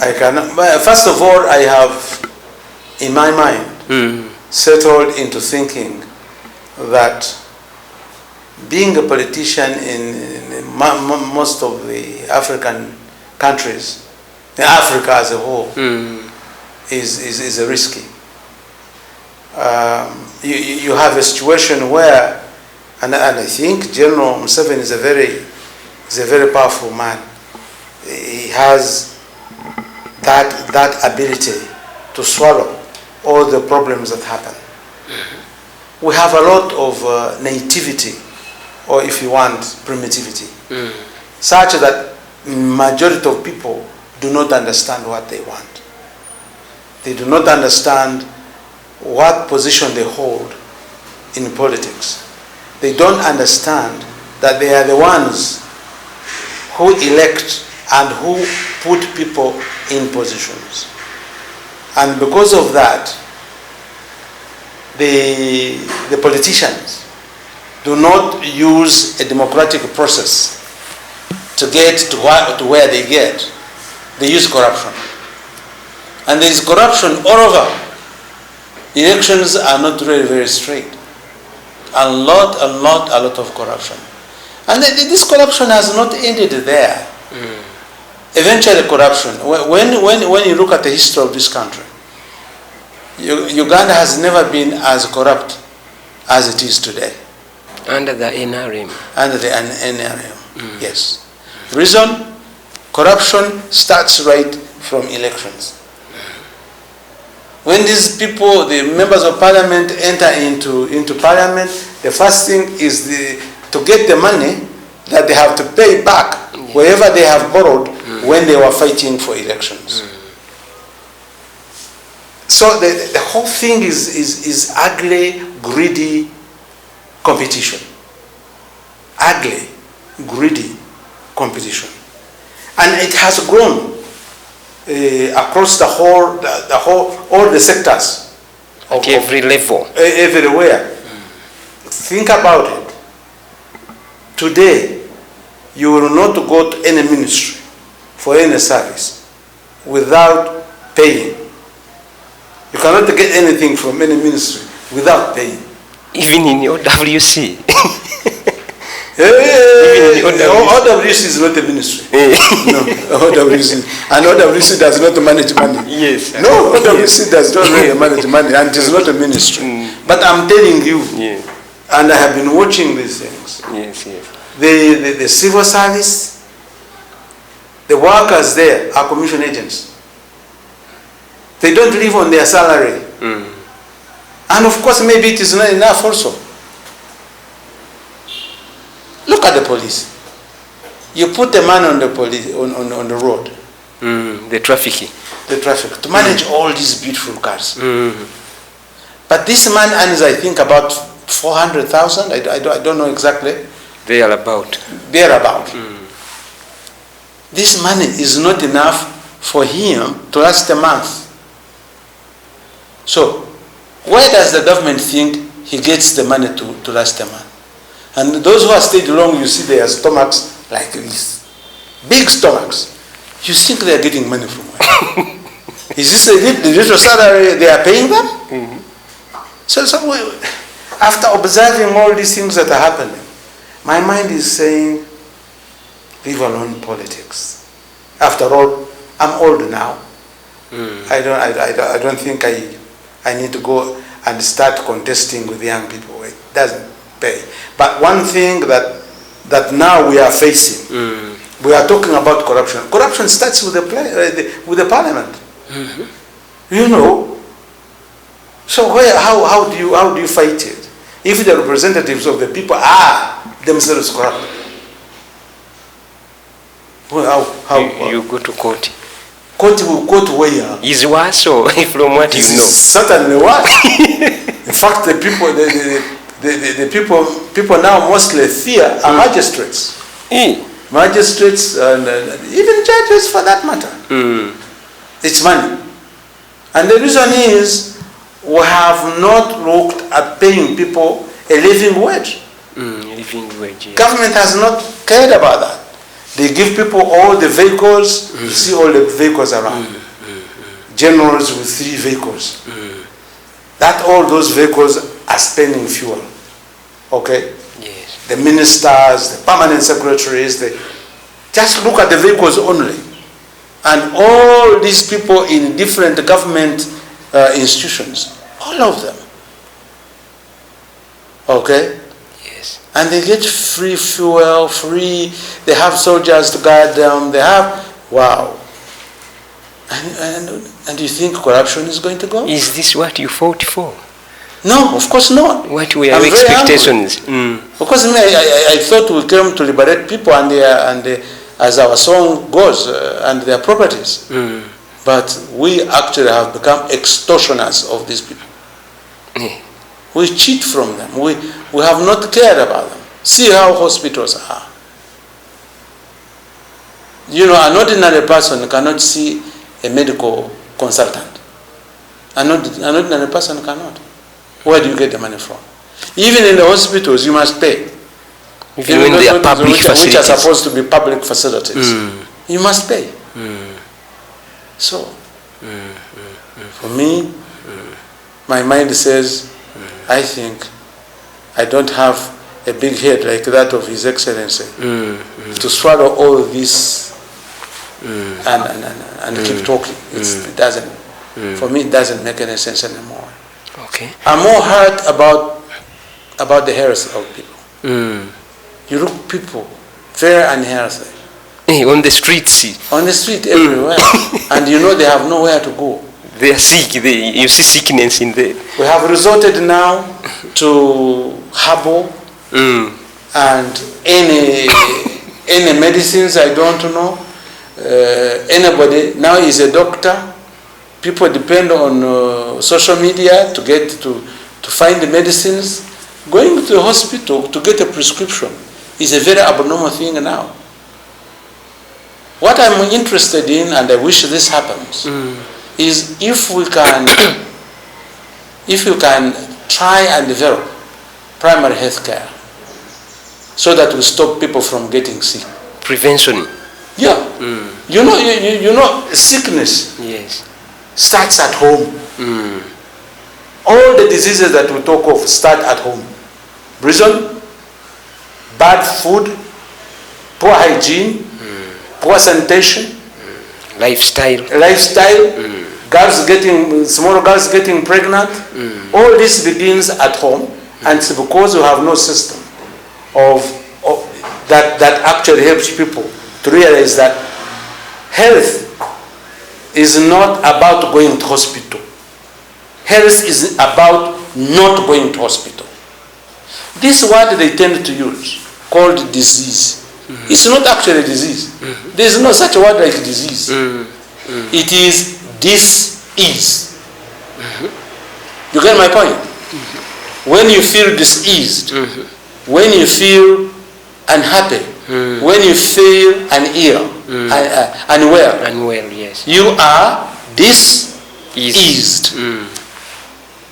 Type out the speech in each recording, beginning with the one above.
I cannot. First of all, I have, in my mind, settled into thinking that being a politician in most of the African countries, in Africa as a whole, is a risky. You have a situation where, and I think General Museveni is a very powerful man. He has that ability to swallow all the problems that happen. We have a lot of naivety, or if you want, primitivity, such that majority of people do not understand what they want. They do not understand what position they hold in politics. They don't understand that they are the ones who elect and who put people in positions. And because of that, the politicians do not use a democratic process to get to where they get. They use corruption. And there is corruption all over. Elections are not really very straight. A lot of corruption. And this corruption has not ended there. Eventually corruption, when you look at the history of this country, Uganda has never been as corrupt as it is today. Under the NRM. Under the NRM, yes. Reason, corruption starts right from elections. When these people, the members of parliament, enter into parliament, the first thing is to get the money that they have to pay back wherever they have borrowed when they were fighting for elections. So the whole thing is ugly, greedy competition. Ugly, greedy competition. And it has grown across all the sectors. At every level. Everywhere. Think about it. Today, you will not go to any ministry for any service without paying. You cannot get anything from any ministry without paying. Even in your WC. OWC is not a ministry. No, OWC. And OWC does not manage money. Yes. No, OWC does not really manage money, and it is not a ministry. But I'm telling you, and I have been watching these things. Yes, yes. The civil service, the workers there are commission agents. They don't live on their salary. And of course, maybe it is not enough also. Look at the police. You put a man on the police on the road. The traffic. The traffic to manage all these beautiful cars. But this man earns, I think, about 400,000. I don't know exactly. Thereabout. This money is not enough for him to last a month. So, where does the government think he gets the money to last a month? And those who have stayed long, you see their stomachs like this. Big stomachs. You think they are getting money from where? Is this the little salary they are paying them? So after observing all these things that are happening, my mind is saying, leave alone politics. After all, I'm old now. I don't think I need to go and start contesting with young people. It doesn't pay. But one thing that now we are facing, we are talking about corruption. Corruption starts with the parliament. You know. So how do you fight it if the representatives of the people are themselves corrupt? Well, how you go to court? Court where? Is worse, or from what you know? Certainly worse. In fact, the people now mostly fear are magistrates. Magistrates and even judges, for that matter. It's money. And the reason is we have not looked at paying people a living wage. Living wage. Yeah. Government has not cared about that. They give people all the vehicles. You see all the vehicles around. Generals with 3 vehicles. That all those vehicles are spending fuel. Okay? Yes. The ministers, the permanent secretaries, just look at the vehicles only. And all these people in different government institutions, all of them. Okay? Yes. And they get free fuel, they have soldiers to guard them, they have, wow. And you think corruption is going to go? Is this what you fought for? No, of course not. What were your expectations? Because I thought we came to liberate people and as our song goes, and their properties. But we actually have become extortioners of these people. We cheat from them. We have not cared about them. See how hospitals are. You know, an ordinary person cannot see a medical consultant. An ordinary person cannot. Where do you get the money from? Even in the hospitals, you must pay. Even when they are public facilities. Which are supposed to be public facilities. You must pay. So, for me, my mind says, I think I don't have a big head like that of His Excellency to swallow all this and keep talking. It doesn't. For me, it doesn't make any sense anymore. Okay. I'm more hurt about the health of people. You look people very unhealthy. On the streets. On the street, everywhere. And you know they have nowhere to go. They are sick. You see sickness in there. We have resorted now to herbal and any medicines I don't know. Anybody now is a doctor. People depend on social media to get to find the medicines. Going to the hospital to get a prescription is a very abnormal thing now. What I'm interested in, and I wish this happens, is if we can try and develop primary health care so that we stop people from getting sick. Prevention. Yeah. You know, sickness starts at home. All the diseases that we talk of start at home. Prison, bad food, poor hygiene, poor sanitation, lifestyle, small girls getting pregnant. All this begins at home, and it's because we have no system of that actually helps people to realize that health is not about going to hospital. Health is about not going to hospital. This word they tend to use, called disease, it's not actually a disease. There is no such a word like disease. It is dis-ease. You get my point? When you feel diseased, when you feel unhappy, when you feel unwell, yes, you are diseased.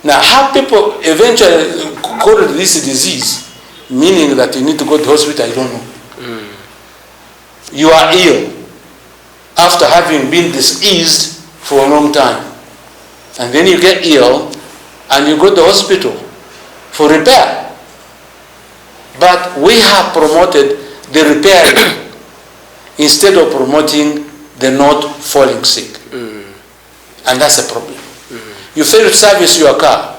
Now, how people eventually call this disease, meaning that you need to go to the hospital, I don't know. You are ill after having been diseased for a long time. And then you get ill and you go to the hospital for repair. But we have promoted the repair instead of promoting the not falling sick. And that's a problem. You fail to service your car.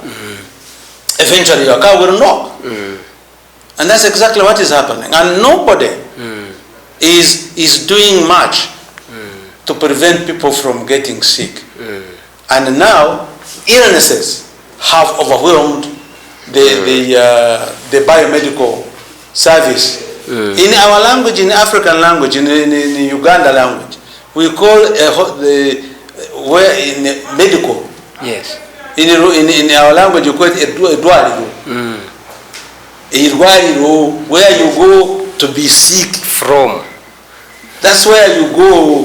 Eventually your car will knock. And that's exactly what is happening. And nobody is doing much to prevent people from getting sick. And now illnesses have overwhelmed the biomedical service. In our language, in African language, in Uganda language, we call in medical. Yes. In our language, you call it edwariro. Where you go to be sick from. That's where you go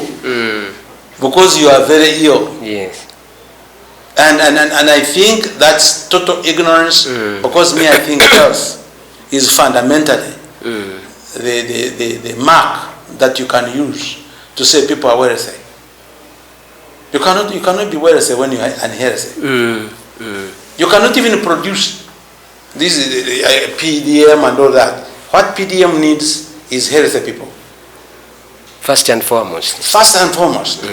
because you are very ill. Yes. And I think that's total ignorance because I think health is fundamentally the mark that you can use to say people are wealthy. You cannot be wealthy when you are unhealthy. You cannot even produce this PDM and all that. What PDM needs is healthy people. First and foremost. First and foremost.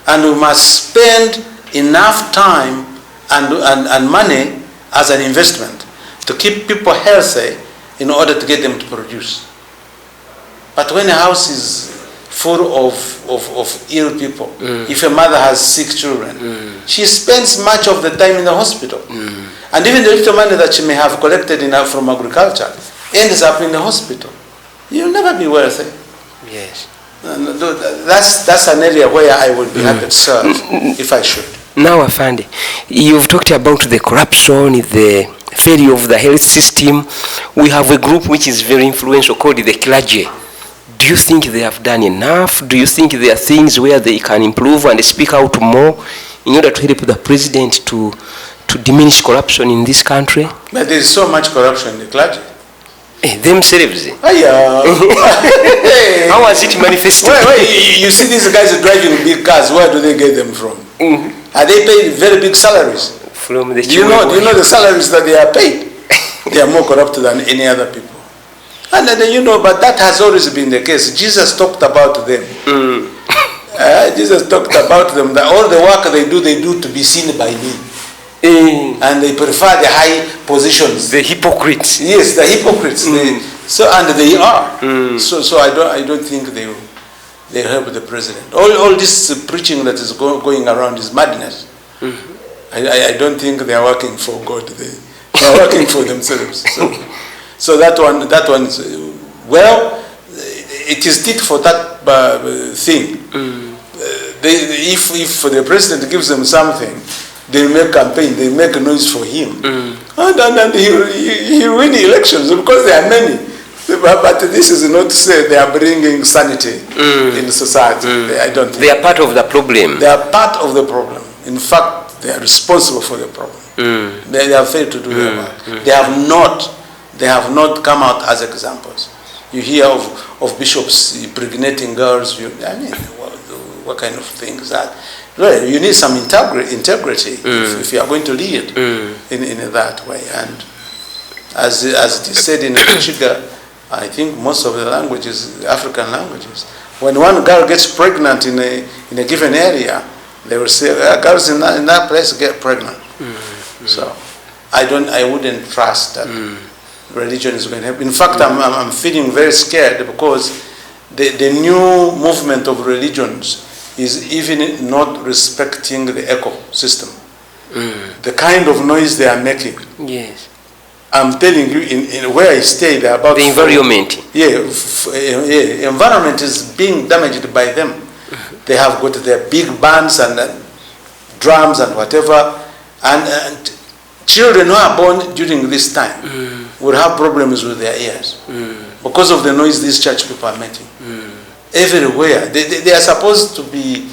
And we must spend enough time and money as an investment to keep people healthy in order to get them to produce. But when a house is full of ill people, if a mother has sick children, she spends much of the time in the hospital. And even the little money that she may have collected from agriculture ends up in the hospital. You'll never be wealthy. Yes. That's an area where I would be happy to serve if I should. Now, Afande, you've talked about the corruption, the failure of the health system. We have a group which is very influential called the Clergy. Do you think they have done enough? Do you think there are things where they can improve and speak out more in order to help the president to diminish corruption in this country? But there is so much corruption in the clergy. Themselves. How has it manifested? You see these guys driving big cars, where do they get them from? Are they paid very big salaries? From the do you know the salaries that they are paid? They are more corrupt than any other people. And then, but that has always been the case. Jesus talked about them. Jesus talked about them, that all the work they do to be seen by me. And they prefer the high positions. The hypocrites. Yes, the hypocrites. And they are. So I don't think they help the president. All this preaching that is going around is madness. I don't think they are working for God. They are working for themselves. So that one is, well, it is tit for tat thing. If the president gives them something, they make campaign, they make noise for him. And he win elections because there are many. But this is not to say they are bringing sanity in society. I don't think. They are part of the problem. They are part of the problem. In fact, they are responsible for the problem. They have failed to do their work. They have not come out as examples. You hear of bishops impregnating girls. What kind of thing is that? Well, you need some integrity if you are going to lead in that way. And as it is said in Chiga, I think most of the languages, African languages, when one girl gets pregnant in a given area, they will say, girls in that place get pregnant. So I wouldn't trust that religion is going to help. In fact, I'm feeling very scared because the new movement of religions is even not respecting the ecosystem. The kind of noise they are making. Yes. I'm telling you, in where I stay, they're about... The environment. Environment is being damaged by them. They have got their big bands and drums and whatever. And children who are born during this time will have problems with their ears because of the noise these church people are making. Everywhere. They are supposed to be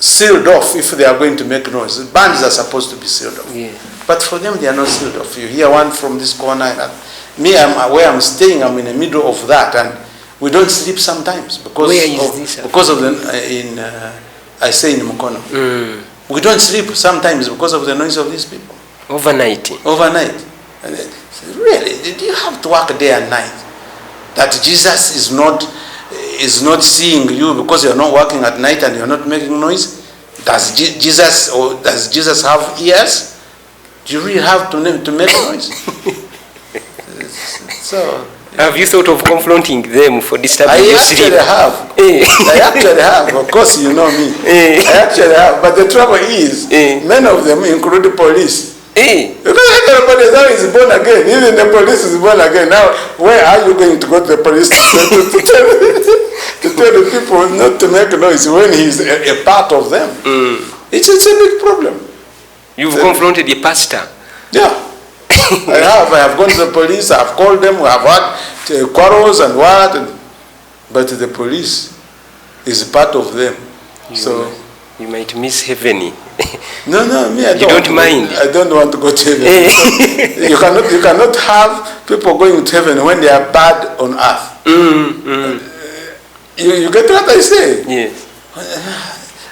sealed off if they are going to make noise. Bands are supposed to be sealed off. Yeah. But for them, they are not sealed off. You hear one from this corner. And me, where I'm staying, I'm in the middle of that. And we don't sleep sometimes. Because where is this? Because of I say in Mukono. We don't sleep sometimes because of the noise of these people. Overnight. And really, do you have to work day and night? That Jesus is not seeing you because you're not working at night and you're not making noise? Does Jesus have ears? Do you really have to make noise? So have you thought of confronting them for disturbing your sleep? I actually have. Of course, you know me. I actually have. But the trouble is, many of them include the police. Because everybody now is born again. Even the police is born again. Now, where are you going to go to the police to tell the people not to make noise when he's a part of them? It's a big problem. You've confronted the pastor? Yeah. I have gone to the police, I have called them, we have had quarrels and what. But the police is part of them. You might miss heaven. No, me, I don't. You don't mind? I don't want to go to heaven. You cannot have people going to heaven when they are bad on earth. You get what I say? Yes.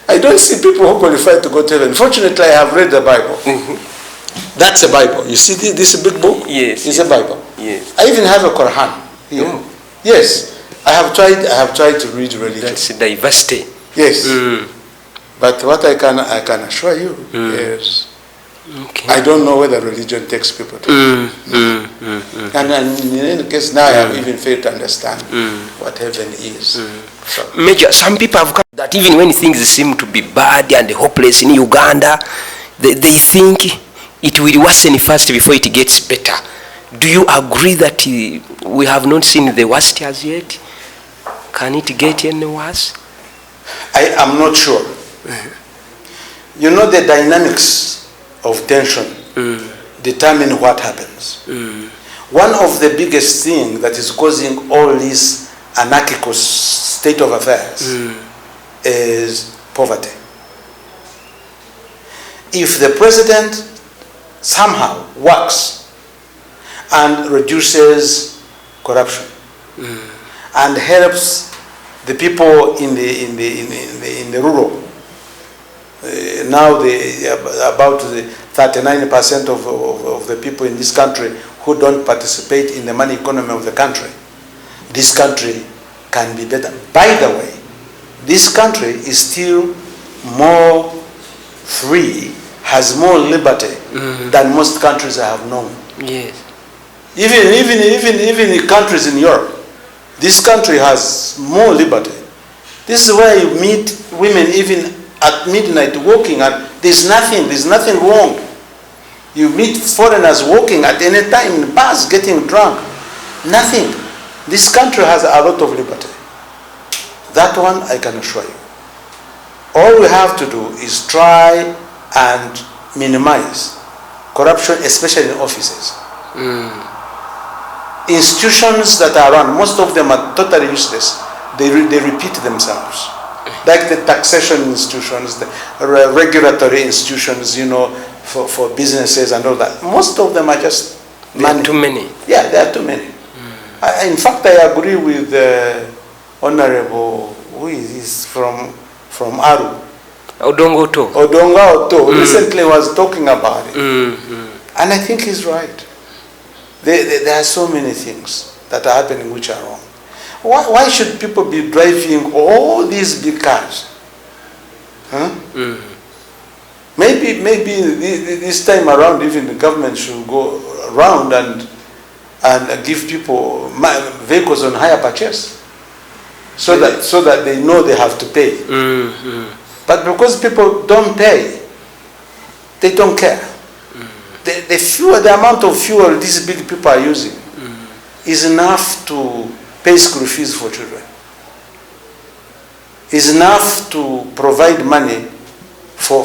I don't see people who qualify to go to heaven. Fortunately, I have read the Bible. That's a Bible. You see this big book? Yes. It's a Bible. Yes. I even have a Quran here. Oh. Yes. I have tried to read religion. That's diversity. Yes. But what I can assure you is Okay. I don't know whether religion takes people to And in any case, now I have even failed to understand what heaven is. So, Major, some people have come that even when things seem to be bad and hopeless in Uganda, they think it will worsen first before it gets better. Do you agree that we have not seen the worst as yet? Can it get any worse? I am not sure. You know, the dynamics of tension determine what happens. One of the biggest things that is causing all this anarchical state of affairs is poverty. If the president somehow works and reduces corruption and helps the people in the rural, now about 39% of the people in this country who don't participate in the money economy of the country, this country can be better. By the way, this country is still more free, has more liberty than most countries I have known. Yes. Even in countries in Europe, this country has more liberty. This is where you meet women even at midnight walking, and there's nothing wrong. You meet foreigners walking at any time in bars getting drunk. Nothing. This country has a lot of liberty. That one I can assure you. All we have to do is try and minimize corruption, especially in offices. Institutions that are run, most of them are totally useless. They repeat themselves. Like the taxation institutions, the regulatory institutions, you know, for businesses and all that. Most of them are just money. Too many. Yeah, there are too many. In fact, I agree with Honorable, who is from Aru. Odongo Oto recently was talking about it. And I think he's right. There are so many things that are happening which are wrong. Why should people be driving all these big cars? Maybe this time around, even the government should go around and give people vehicles on hire purchase, so that they know they have to pay. But because people don't pay, they don't care. The amount of fuel these big people are using is enough to pay school fees for children. Is enough to provide money for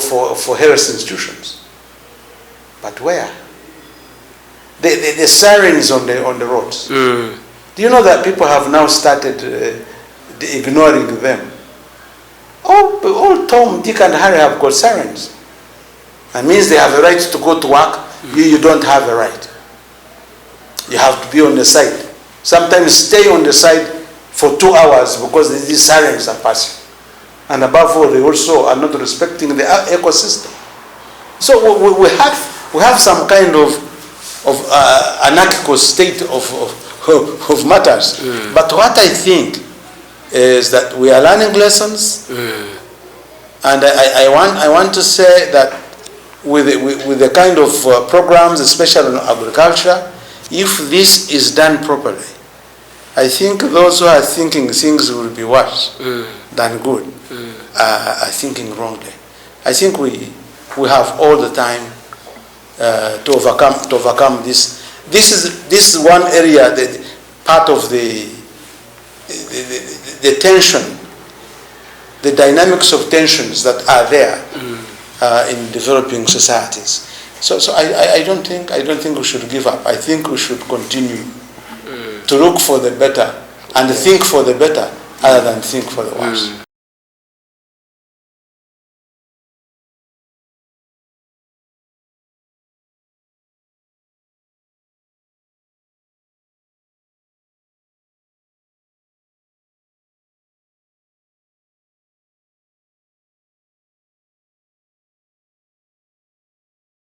health institutions. But where? The sirens on the roads. Do you know that people have now started ignoring them? All Tom, Dick and Harry have got sirens. That means they have a right to go to work. You don't have a right. You have to be on the side. Sometimes stay on the side for 2 hours because these sirens are passing. And above all, they also are not respecting the ecosystem. So we have some kind of anarchical state of matters. But what I think is that we are learning lessons, and I want to say that with the kind of programs, especially on agriculture, if this is done properly, I think those who are thinking things will be worse than good are thinking wrongly. I think we have all the time to overcome this. This is one area, that part of the tension, the dynamics of tensions that are there in developing societies. So I don't think we should give up. I think we should continue to look for the better and think for the better, other than think for the worse.